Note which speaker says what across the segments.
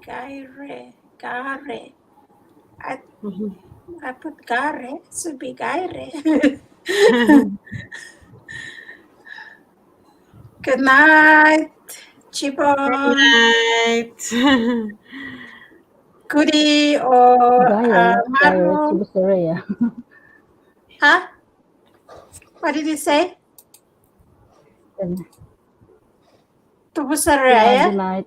Speaker 1: Garei. Garei. I put Garei. It should be Garei. Good night, Chibon.
Speaker 2: Good night.
Speaker 1: Goody or
Speaker 3: Garei,
Speaker 1: Maru.
Speaker 3: Chibusaria.
Speaker 1: Huh? What did you say?
Speaker 3: Good
Speaker 1: Tubusaraya?
Speaker 3: night.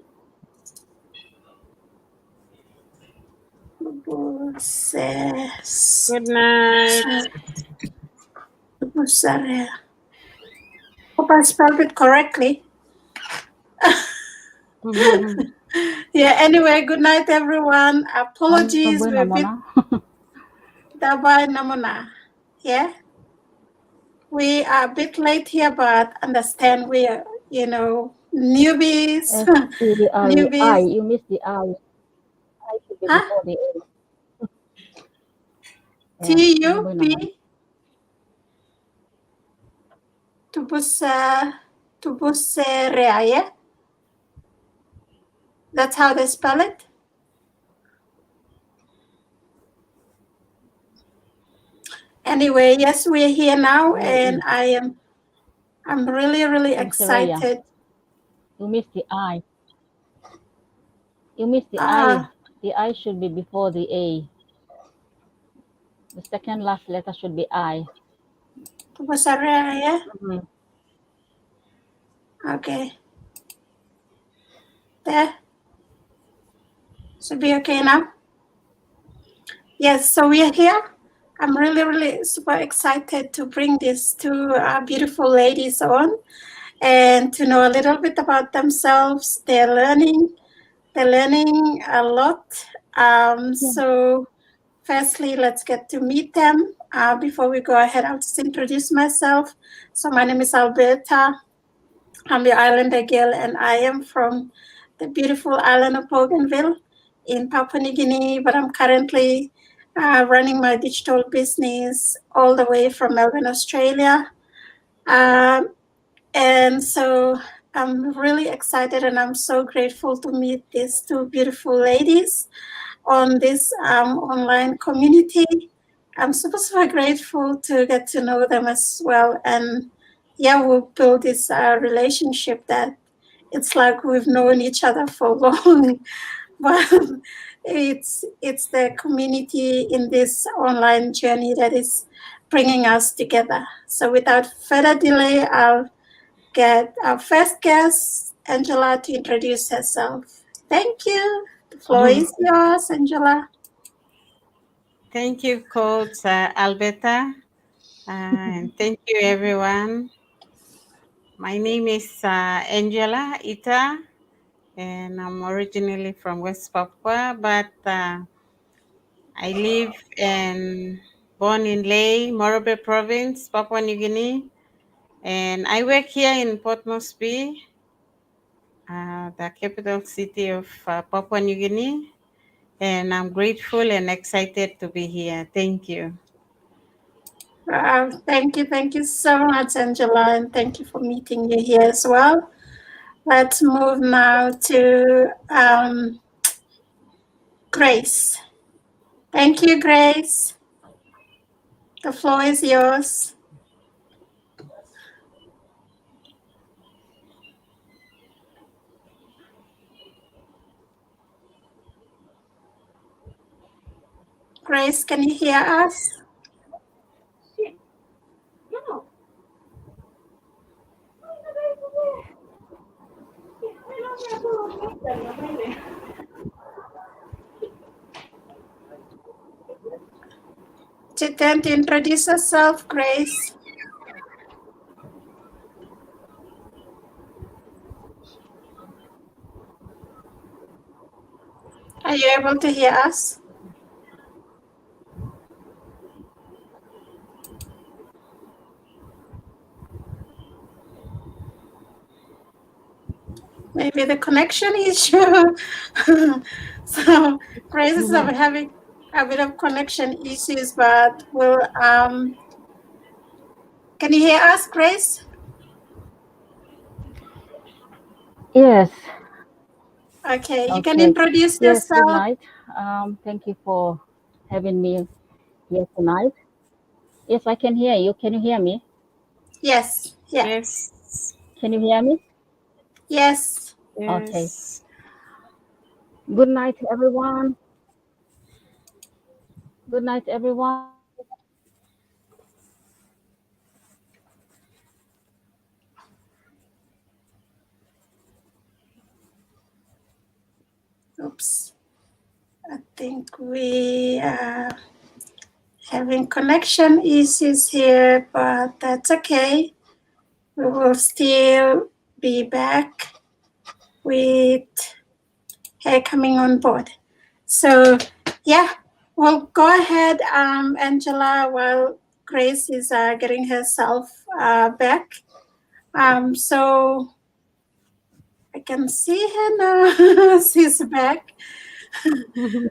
Speaker 2: Good night.
Speaker 1: Tubusaraya. Hope I spelled it correctly. Yeah, anyway, good night, everyone. Apologies. We're a bit dabay namuna. Yeah. We are a bit late here, but understand we are, newbies.
Speaker 3: I, you missed the I. I should be before the A.
Speaker 1: T-U-B. Tubuserea. That's how they spell it. Anyway, yes, we're here now, and I'm really, really excited.
Speaker 3: You missed the I. You missed the I. The I should be before the A. The second last letter should be I.
Speaker 1: Tubuserea. Okay. There. Should be okay now. Yes, so we are here. I'm really, really super excited to bring these two beautiful ladies on and to know a little bit about themselves. They're learning a lot. So firstly, let's get to meet them. Before we go ahead, I'll just introduce myself. So my name is Alberta. I'm the Islander girl, and I am from the beautiful island of Bougainville in Papua New Guinea, but I'm currently running my digital business all the way from Melbourne, Australia. And so I'm really excited, and I'm so grateful to meet these two beautiful ladies on this online community. I'm super, super grateful to get to know them as well. And yeah, we'll build this relationship that it's like we've known each other for long. But it's the community in this online journey that is bringing us together. So without further delay, I'll get our first guest, Angela, to introduce herself. Thank you. The floor is yours, Angela.
Speaker 2: Thank you, Coach Alberta. And thank you, everyone. My name is Angela Ita, and I'm originally from West Papua, but I live and born in Ley, Morobe Province, Papua New Guinea. And I work here in Port Moresby, the capital city of Papua New Guinea. And I'm grateful and excited to be here. Thank you.
Speaker 1: Thank you so much, Angela, and thank you for meeting you here as well. Let's move now to Grace. Thank you, Grace. The floor is yours. Grace, can you hear us? Do you tend to introduce yourself, Grace? Are you able to hear us? Maybe the connection issue. So Grace is having a bit of connection issues, but we'll can you hear us, Grace?
Speaker 3: Yes.
Speaker 1: Okay, you can
Speaker 3: Okay.
Speaker 1: introduce
Speaker 3: Yes, good
Speaker 1: yourself.
Speaker 3: night. Thank you for having me here tonight. Yes, I can hear you. Can you hear me?
Speaker 1: Yes, yeah,
Speaker 2: Yes.
Speaker 3: Can you hear me?
Speaker 1: yes.
Speaker 3: Okay.
Speaker 2: Yes.
Speaker 3: Good night, everyone. Good night, everyone.
Speaker 1: Oops. I think we are having connection issues here, but that's okay. We will still be back with her coming on board. So, yeah, well, go ahead, Angela, while Grace is getting herself back. So I can see her now. She's back.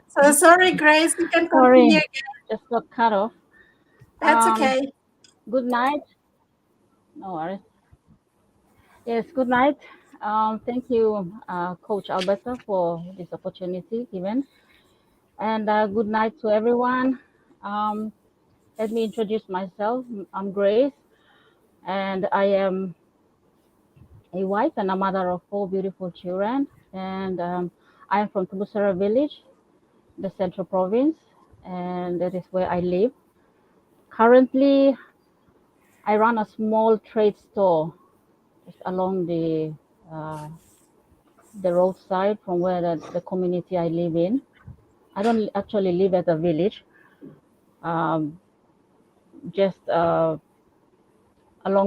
Speaker 1: So sorry, Grace. You can continue
Speaker 3: Sorry,
Speaker 1: again.
Speaker 3: just got cut off.
Speaker 1: That's
Speaker 3: Um,
Speaker 1: okay.
Speaker 3: Good night. No worries. Yes, good night. Thank you, Coach Alberta, for this opportunity given. And good night to everyone. Um, Let me introduce myself. I'm Grace, and I am a wife and a mother of four beautiful children. And I am from Tubusara village, the central province, and that is where I live. Currently, I run a small trade store just along the roadside from where the community I live in. I don't actually live at a village, just along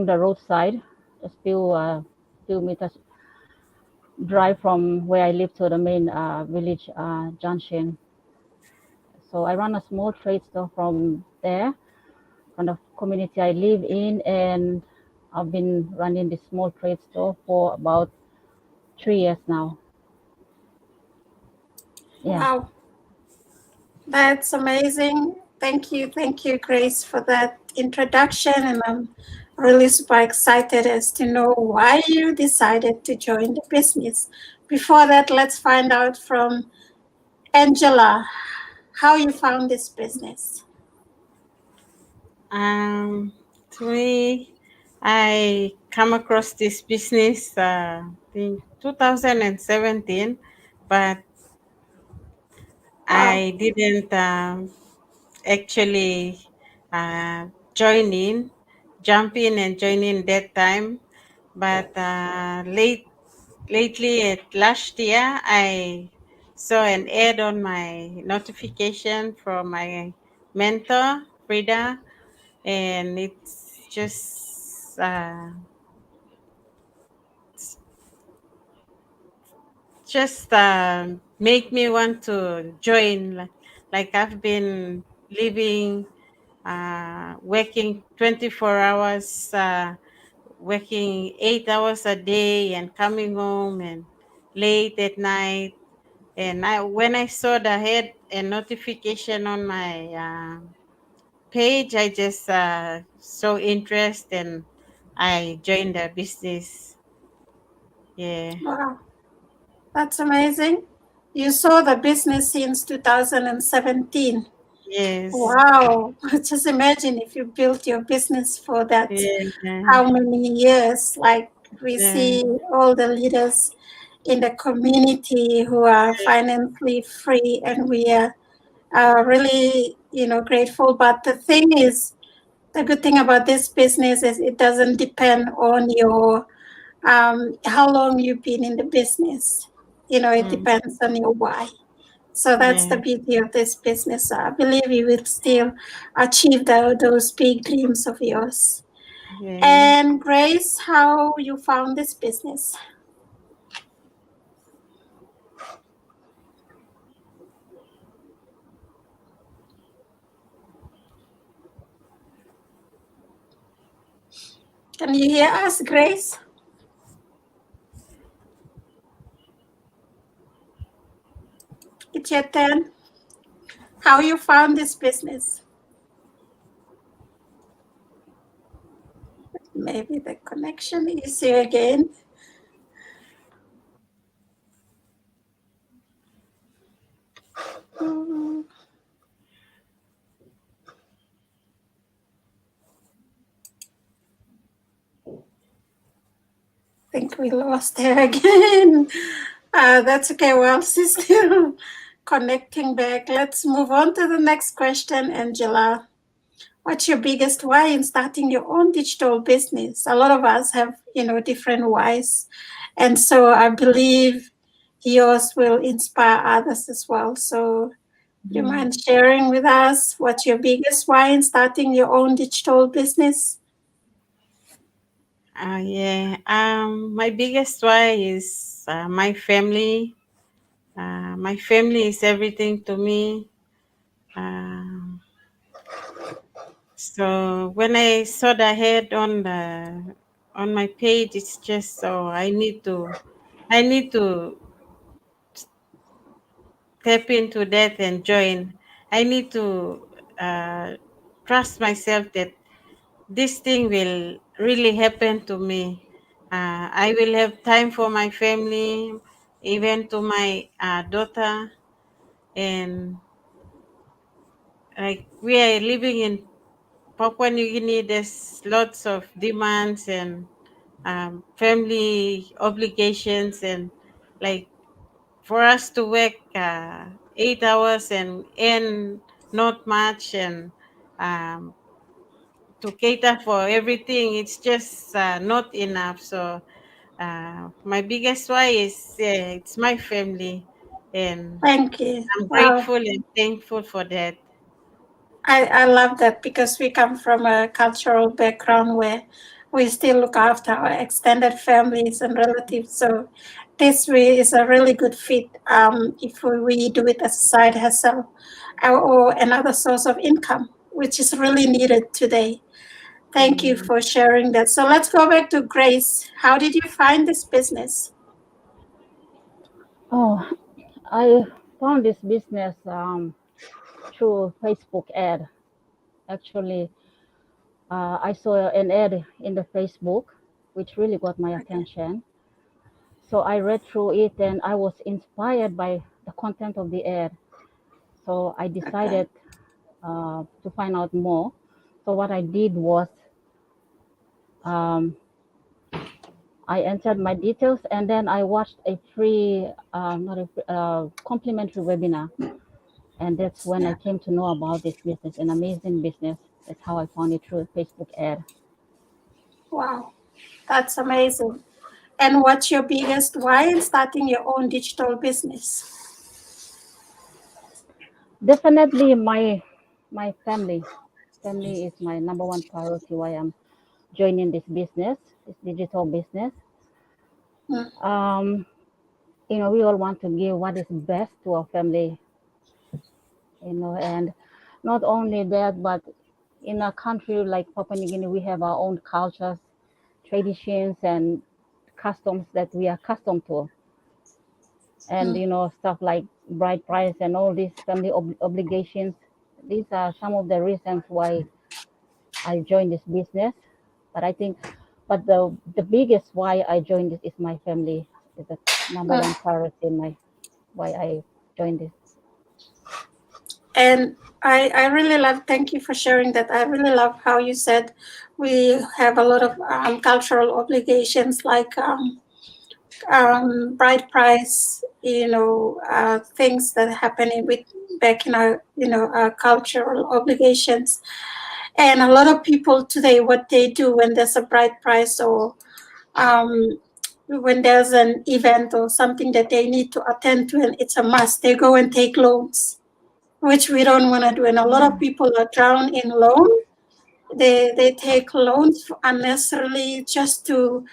Speaker 3: the roadside, just few meters drive from where I live to the main village junction. So I run a small trade store from there, from the community I live in, and I've been running this small trade store for about 3 years now. Yeah.
Speaker 1: Wow, that's amazing. Thank you, Grace, for that introduction. And I'm really super excited as to know why you decided to join the business. Before that, let's find out from Angela how you found this business.
Speaker 2: Um, to me, I come across this business in 2017, but
Speaker 1: Wow.
Speaker 2: I didn't actually uh, join in, jump in and join in that time. But lately, last year, I saw an ad on my notification from my mentor, Frida, and it's just make me want to join. Like I've been living, working 24 hours, working 8 hours a day, and coming home and late at night. And when I saw the head and notification on my page, I just so interested and I joined the business. Yeah.
Speaker 1: Wow. That's amazing. You saw the business since 2017.
Speaker 2: Yes.
Speaker 1: Wow. Just imagine if you built your business for that,
Speaker 2: Yeah.
Speaker 1: how many years? Like we
Speaker 2: Yeah.
Speaker 1: see all the leaders in the community who are financially free, and we are really, grateful. But the thing is, the good thing about this business is it doesn't depend on your how long you've been in the business. It
Speaker 2: Mm,
Speaker 1: depends on your why. So that's the
Speaker 2: yeah.
Speaker 1: beauty of this business. I believe you will still achieve those big dreams of yours.
Speaker 2: Yeah.
Speaker 1: And Grace, how you found this business? Can you hear us, Grace? It's your turn. How you found this business? Maybe the connection is here again. think we lost her again. That's okay. Well, she's still connecting back. Let's move on to the next question, Angela. What's your biggest why in starting your own digital business? A lot of us have, different whys. And so I believe yours will inspire others as well. So do you mind sharing with us what's your biggest why in starting your own digital business?
Speaker 2: Yeah. My biggest why is my family. My family is everything to me. Um, so when I saw the head on my page, it's just so I need to tap into that and join. I need to uh, trust myself that this thing will really happen to me. I will have time for my family, even to my daughter, and like we are living in Papua New Guinea. There's lots of demands and family obligations, and like for us to work 8 hours and earn not much, and um, to cater for everything, it's just not enough. So my biggest why is it's my family, and
Speaker 1: Thank you.
Speaker 2: I'm
Speaker 1: Wow.
Speaker 2: grateful and thankful for that.
Speaker 1: I love that because we come from a cultural background where we still look after our extended families and relatives. So this way is a really good fit if we do it as a side hustle or another source of income, which is really needed today. Thank you
Speaker 2: Mm.
Speaker 1: for sharing that. So let's go back to Grace. How did you find this business?
Speaker 3: Oh, I found this business through Facebook ad. Actually, I saw an ad in the Facebook, which really got my
Speaker 1: Okay.
Speaker 3: attention. So I read through it and I was inspired by the content of the ad. So I
Speaker 1: Okay.
Speaker 3: decided to find out more. So what I did was um, I entered my details and then I watched a free, not a free, complimentary webinar. And that's when I
Speaker 1: Yeah.
Speaker 3: came to know about this business, an amazing business. That's how I found it through a Facebook ad.
Speaker 1: Wow. That's amazing. And what's your biggest why in starting your own digital business?
Speaker 3: Definitely my family. Family is my number one priority why I'm joining this business, this digital business.
Speaker 1: Mm,
Speaker 3: Um, we all want to give what is best to our family, and not only that, but in a country like Papua New Guinea, we have our own cultures, traditions, and customs that we are accustomed to. And,
Speaker 1: mm,
Speaker 3: stuff like bride price and all these family obligations. These are some of the reasons why I joined this business. But I think, but the biggest why I joined this is my family. Is the number
Speaker 1: mm.
Speaker 3: one priority in my why I joined this.
Speaker 1: And I really love, thank you for sharing that. I really love how you said we have a lot of cultural obligations like bride price, things that happen with back in our, our cultural obligations. And a lot of people today, what they do when there's a bride price or um, when there's an event or something that they need to attend to and it's a must, they go and take loans, which we don't want to do. And a lot of people are drowned in loan. They take loans unnecessarily just to,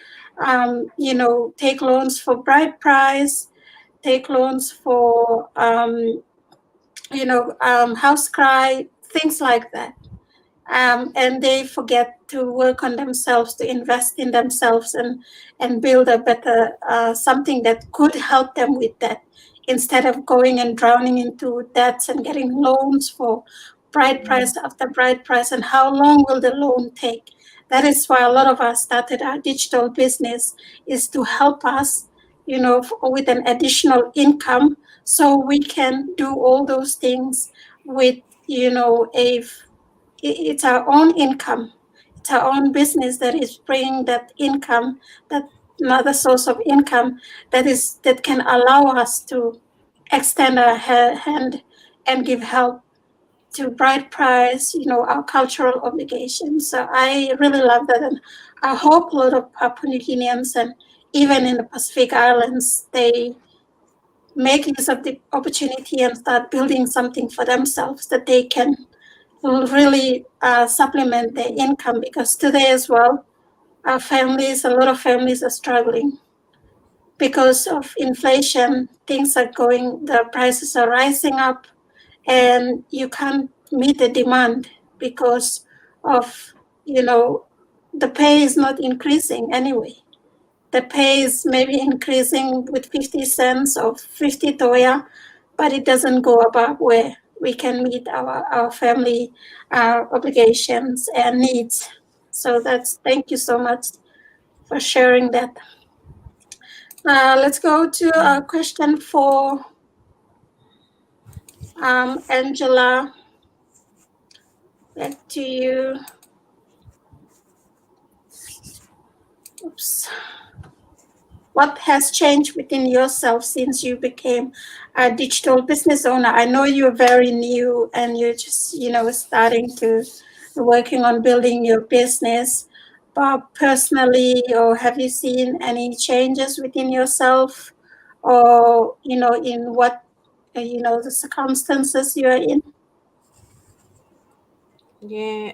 Speaker 1: take loans for bride price, take loans for, house cry, things like that. And they forget to work on themselves, to invest in themselves, and build a better something that could help them with that, instead of going and drowning into debts and getting loans for bride price after bride price. And how long will the loan take? That is why a lot of us started our digital business, is to help us, with an additional income, so we can do all those things with, a it's our own income. It's our own business that is bringing that income that another source of income that can allow us to extend our hand and give help to bright price, our cultural obligations. So I really love that, and I hope a lot of Papua New Guineans and even in the Pacific Islands, they make use of the opportunity and start building something for themselves that they can really supplement their income, because today as well, a lot of families are struggling because of inflation. The prices are rising up, and you can't meet the demand because of, the pay is not increasing anyway. The pay is maybe increasing with 50 cents or 50 toya, but it doesn't go above where we can meet our family obligations and needs. So thank you so much for sharing that. Let's go to a question for Angela. Back to you. Oops. What has changed within yourself since you became a digital business owner? I know you're very new and you're just, starting to working on building your business. But personally, or have you seen any changes within yourself, or in what the circumstances you are in?
Speaker 2: Yeah.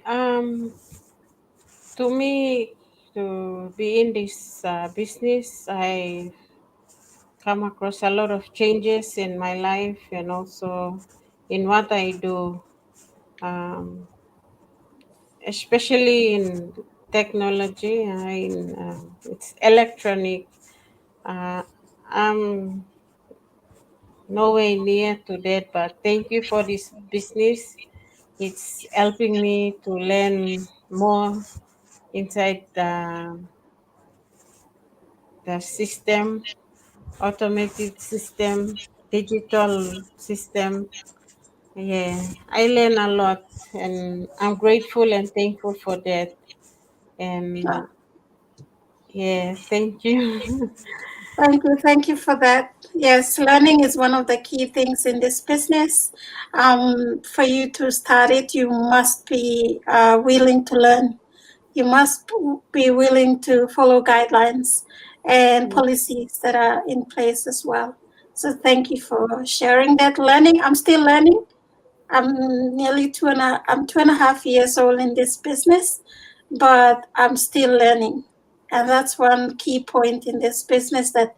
Speaker 2: To me, to be in this business, I come across a lot of changes in my life and also in what I do, um, especially in technology. It's electronic. Uh, I'm nowhere near to that, but thank you for this business. It's helping me to learn more inside the system, automated system, digital system. Yeah, I learn a lot, and I'm grateful and thankful for that.
Speaker 1: Uh,
Speaker 2: And yeah, thank you.
Speaker 1: Thank you for that. Yes, learning is one of the key things in this business. For you to start it, you must be willing to learn. You must be willing to follow guidelines and policies that are in place as well. So thank you for sharing that. Learning, I'm still learning. I'm 2.5 years old in this business, but I'm still learning. And that's one key point in this business that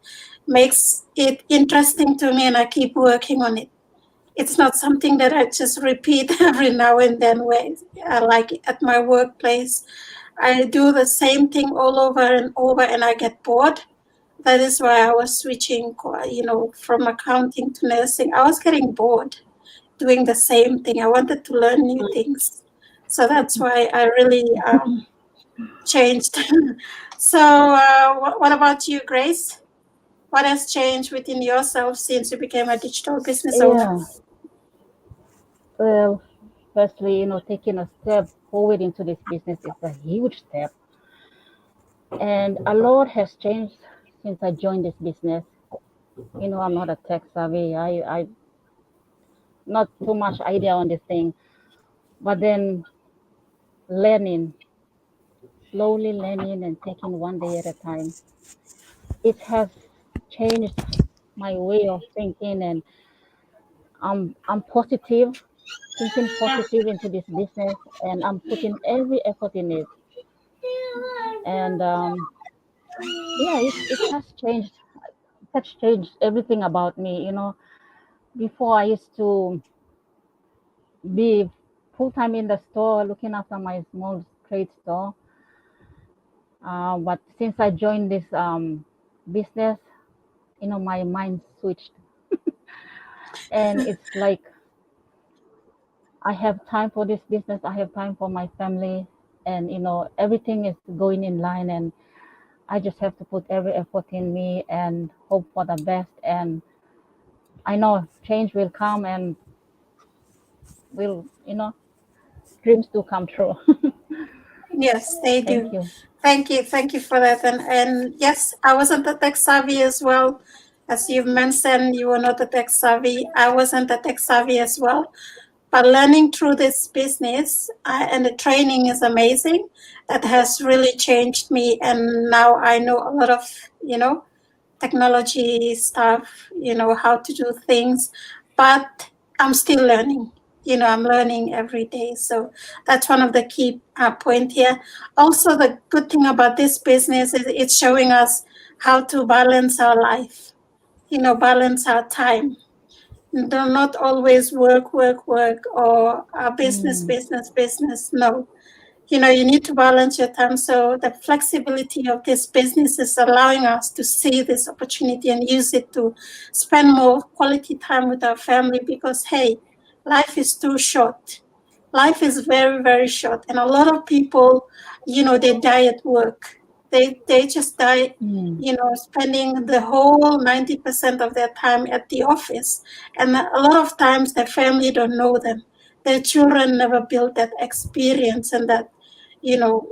Speaker 1: makes it interesting to me, and I keep working on it. It's not something that I just repeat every now and then, where like at my workplace, I do the same thing all over and over and I get bored. That is why I was switching, from accounting to nursing. I was getting bored doing the same thing. I wanted to learn new things. So that's why I really changed. So, what about you, Grace? What has changed within yourself since you became a digital business owner?
Speaker 3: Yeah. Well, firstly, taking a step forward into this business is a huge step. And a lot has changed since I joined this business. I'm not a tech savvy. I not too much idea on this thing. But then learning, slowly learning and taking one day at a time, it has changed my way of thinking, and I'm positive, thinking positive into this business, and I'm putting every effort in it. And yeah, it has changed. It has changed everything about me. Before I used to be full time in the store, looking after my small trade store. But since I joined this business, my mind switched, and it's like I have time for this business. I have time for my family, and everything is going in line, and I just have to put every effort in me and hope for the best. And I know change will come, and will dreams do come true.
Speaker 1: Yes, they
Speaker 3: Thank
Speaker 1: do.
Speaker 3: you.
Speaker 1: Thank you for that. And yes, I wasn't a tech savvy as well. As you've mentioned, you were not a tech savvy. I wasn't a tech savvy as well. But learning through this business and the training is amazing. That has really changed me, and now I know a lot of technology stuff, how to do things, but I'm still learning. I'm learning every day. So that's one of the key point here. Also, the good thing about this business is it's showing us how to balance our life, balance our time. Do not always work, work, work, or business,
Speaker 3: Mm.
Speaker 1: business, business. No, you need to balance your time. So the flexibility of this business is allowing us to see this opportunity and use it to spend more quality time with our family, because hey, life is too short. Life is very, very short. And a lot of people, they die at work. They just die,
Speaker 3: Mm.
Speaker 1: spending the whole 90% of their time at the office. And a lot of times their family don't know them. Their children never built that experience and that you know,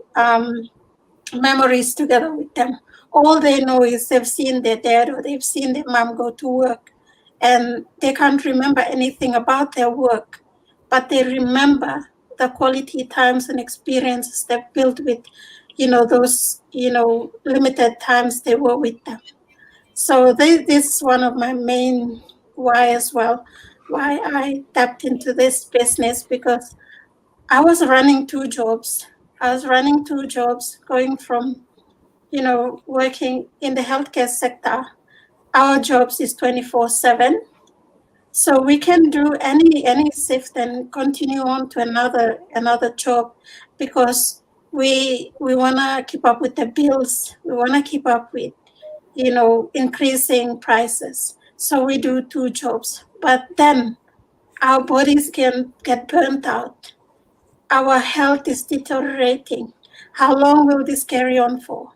Speaker 1: memories together with them. All they know is they've seen their dad or they've seen their mom go to work, and they can't remember anything about their work, but they remember the quality times and experiences they've built with, those, limited times they were with them. So this is one of my main why as well, why I tapped into this business, because I was running two jobs. I was running two jobs, going from, working in the healthcare sector. Our jobs is 24/7. So we can do any shift and continue on to another job, because we wanna keep up with the bills. We wanna keep up with, increasing prices. So we do two jobs. But then our bodies can get burnt out, our health is deteriorating. How long will this carry on for?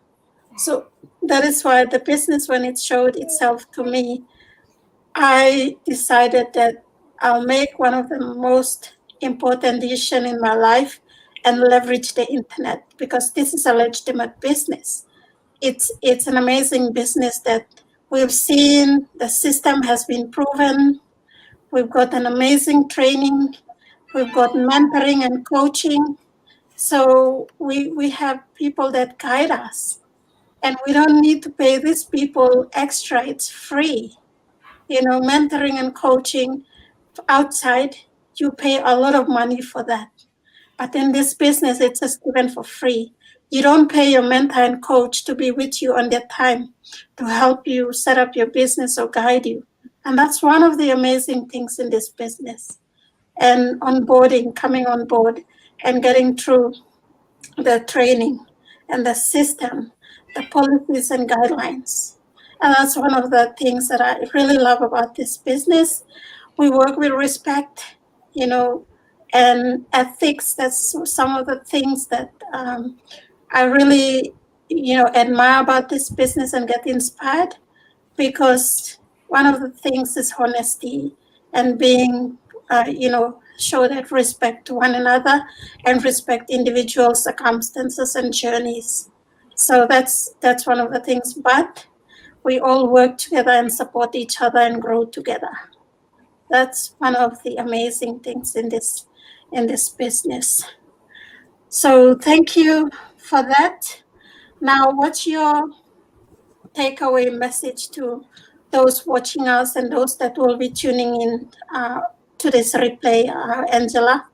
Speaker 1: So that is why the business, when it showed itself to me, I decided that I'll make one of the most important decisions in my life and leverage the internet, because this is a legitimate business. It's an amazing business that we've seen. The system has been proven. We've got an amazing training. We've got mentoring and coaching. So we have people that guide us, and we don't need to pay these people extra. It's free. Mentoring and coaching outside, you pay a lot of money for that. But in this business, it's just given for free. You don't pay your mentor and coach to be with you on their time, to help you set up your business or guide you. And that's one of the amazing things in this business. And onboarding, coming on board and getting through the training and the system, the policies and guidelines. And that's one of the things that I really love about this business. We work with respect, and ethics. That's some of the things that I really, admire about this business and get inspired, because one of the things is honesty and being, show that respect to one another and respect individual circumstances and journeys. So that's one of the things. But we all work together and support each other and grow together. That's one of the amazing things in this business. So thank you for that. Now, what's your takeaway message to those watching us and those that will be tuning in to this replay, Angela?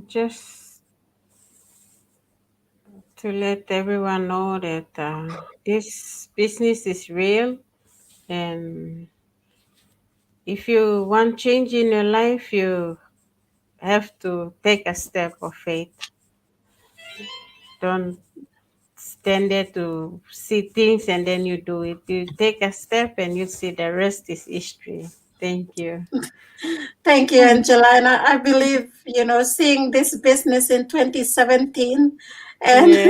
Speaker 2: Just to let everyone know that this business is real, and if you want change in your life, you have to take a step of faith. Don't stand there to see things and then you do it. You take a step and you see the rest is history. Thank you.
Speaker 1: Thank you, Angela. And I believe, seeing this business in 2017 and,
Speaker 2: Yeah.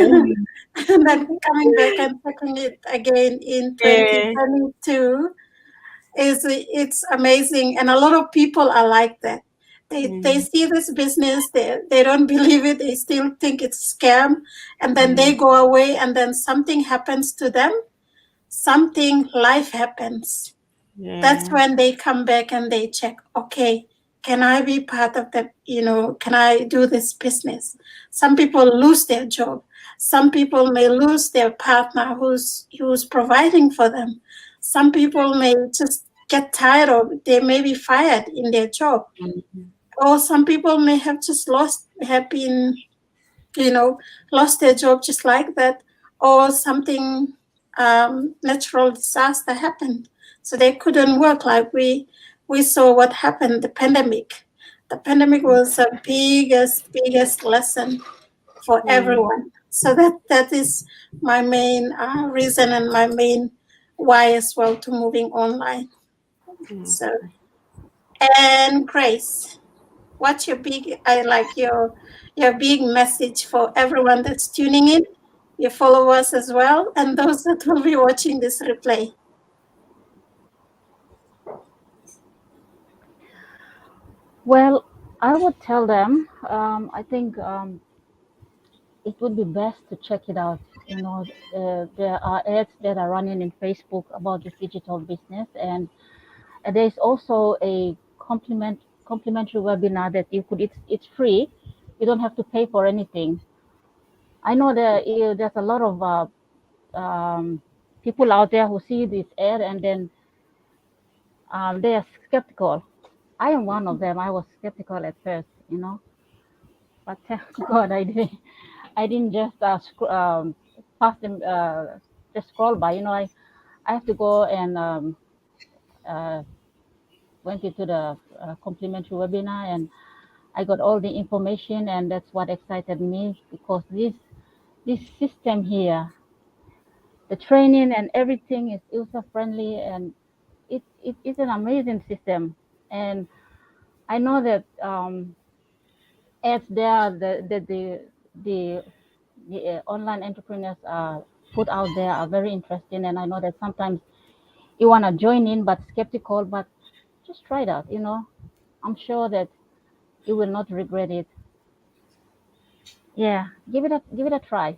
Speaker 1: and then coming back and taking it again in
Speaker 2: Yeah.
Speaker 1: 2022 it's amazing. And a lot of people are like that. They see this business, they don't believe it, they still think it's a scam, and then they go away, and then something happens to them, life happens. That's when they come back and they check, okay, can I be part of the, can I do this business? Some people lose their job. Some people may lose their partner who's providing for them. Some people may just get tired, or they may be fired in their job. Or some people may have just been, lost their job just like that, or something, natural disaster happened, so they couldn't work. Like we saw what happened. The pandemic was the biggest lesson for everyone. So that is my main reason, and my main why as well to moving online. So, and Grace, what's your big your big message for everyone that's tuning in, your followers as well, and those that will be watching this replay?
Speaker 3: Well, I would tell them, I think it would be best to check it out. There are ads that are running in Facebook about this digital business, and there's also a complimentary webinar that you could. It's free. You don't have to pay for anything. I know there's a lot of people out there who see this ad and then they are skeptical. I am one of them. I was skeptical at first, but thank God I didn't just pass them, just scroll by. I have to go and went into the complimentary webinar, and I got all the information, and that's what excited me, because this system here, the training and everything is user friendly, and it is an amazing system. And I know that ads there, the online entrepreneurs put out there are very interesting, and I know that sometimes you want to join in but skeptical, but just try it out. I'm sure that you will not regret it. Yeah, give it a try.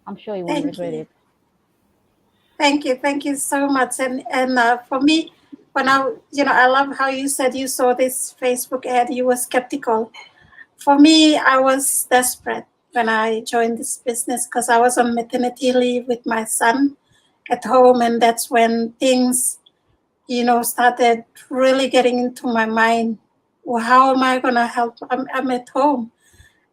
Speaker 3: I'm sure you won't regret it.
Speaker 1: Thank you so much. And for me, when I love how you said you saw this Facebook ad, you were skeptical. For me, I was desperate when I joined this business, because I was on maternity leave with my son at home, and that's when things, started really getting into my mind. Well, how am I going to help? I'm at home.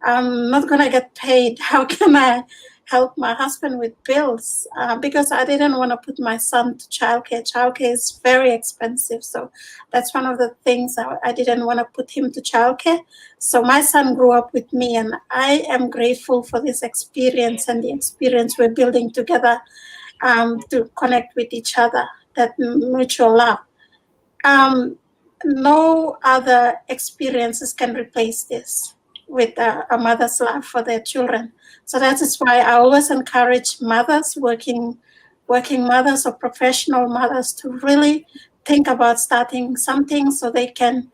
Speaker 1: I'm not going to get paid. How can I help my husband with bills? Because I didn't want to put my son to childcare. Childcare is very expensive. So that's one of the things I didn't want to put him to childcare. So my son grew up with me, and I am grateful for this experience and the experience we're building together, to connect with each other, that mutual love. No other experiences can replace this, with a mother's love for their children. So that is why I always encourage mothers, working mothers or professional mothers, to really think about starting something so they can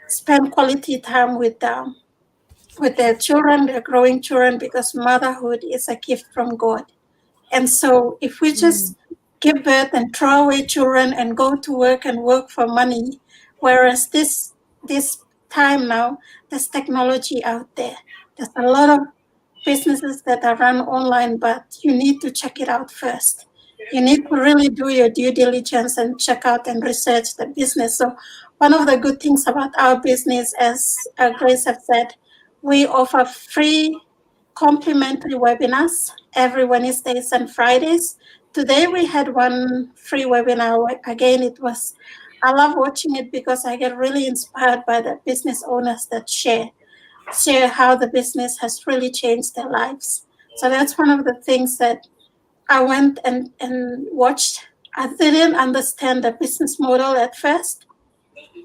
Speaker 1: spend quality time with their children, their growing children, because motherhood is a gift from God. And so if we just give birth and throw away children and go to work and work for money, whereas this time now, there's technology out there. There's a lot of businesses that are run online, but you need to check it out first. You need to really do your due diligence and check out and research the business. So one of the good things about our business, as Grace have said, we offer free complimentary webinars every Wednesdays and Fridays. Today we had one free webinar. Again, I love watching it because I get really inspired by the business owners that share how the business has really changed their lives. So that's one of the things that I went and watched. I didn't understand the business model at first.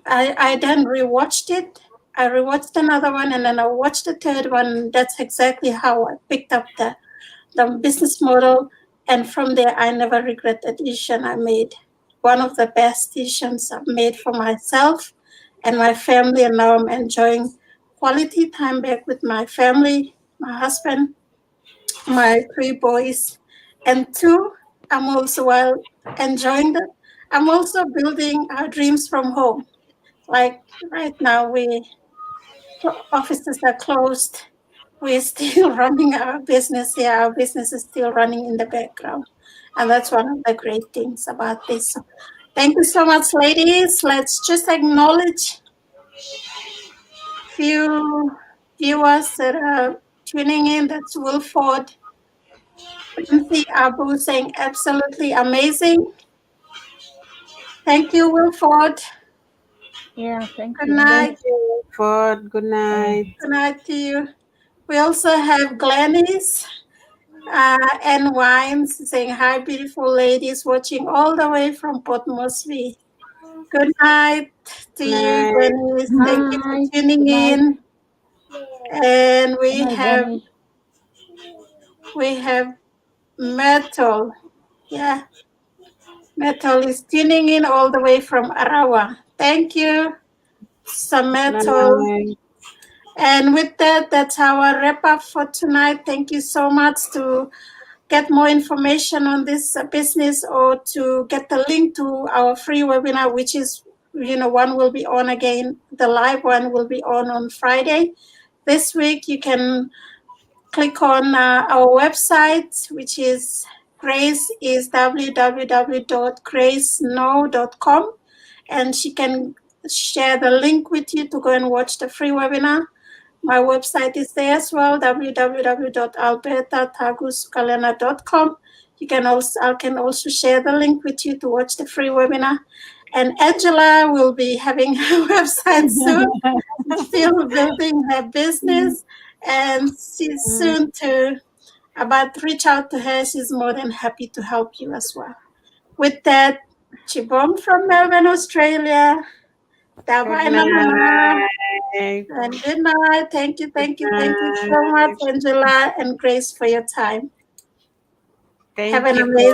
Speaker 1: I then rewatched it. I rewatched another one, and then I watched the third one. That's exactly how I picked up the business model. And from there, I never regret the decision I made. One of the best decisions I've made for myself and my family, and now I'm enjoying quality time back with my family, my husband, my 3 boys, and two. I'm also while enjoying that. I'm also building our dreams from home. Like right now, we offices are closed. We're still running our business here. Our business is still running in the background, and that's one of the great things about this. So thank you so much, ladies. Let's just acknowledge few viewers that are tuning in. That's Wilford, Nancy Abu saying absolutely amazing. Thank you, Wilford.
Speaker 3: Yeah, thank
Speaker 1: Good
Speaker 3: you.
Speaker 2: Thank
Speaker 1: night.
Speaker 2: you, Ford. Good
Speaker 3: Bye.
Speaker 2: night.
Speaker 1: Good night to you. We also have Glennis and Wines saying hi, beautiful ladies, watching all the way from Port Moresby. Good night to
Speaker 2: Good
Speaker 1: you,
Speaker 2: night.
Speaker 1: Glennis.
Speaker 3: Good
Speaker 1: Thank you for
Speaker 3: night.
Speaker 1: tuning
Speaker 3: Good night.
Speaker 1: in. And
Speaker 3: Good night, Granny.
Speaker 1: we have Metal. Yeah, Metal is tuning in all the way from Arawa. Thank you, some Metal.
Speaker 2: Night.
Speaker 1: And with that, that's our wrap up for tonight. Thank you so much. To get more information on this business or to get the link to our free webinar, which is, one will be on again. The live one will be on Friday. This week, you can click on our website, which is Grace is www.graceknow.com, and she can share the link with you to go and watch the free webinar. My website is there as well, www.albertataguskalena.com. I can also share the link with you to watch the free webinar. And Angela will be having her website soon, still building her business, and she's soon to about reach out to her. She's more than happy to help you as well. With that, Chibom from Melbourne, Australia.
Speaker 2: Good
Speaker 1: Dabai Namana.
Speaker 2: night.
Speaker 1: And good night. Thank you,
Speaker 2: Good
Speaker 1: thank you, thank you so much,
Speaker 2: night.
Speaker 1: Angela and Grace, for your time. Have
Speaker 2: Thank
Speaker 1: an
Speaker 2: you,
Speaker 1: amazing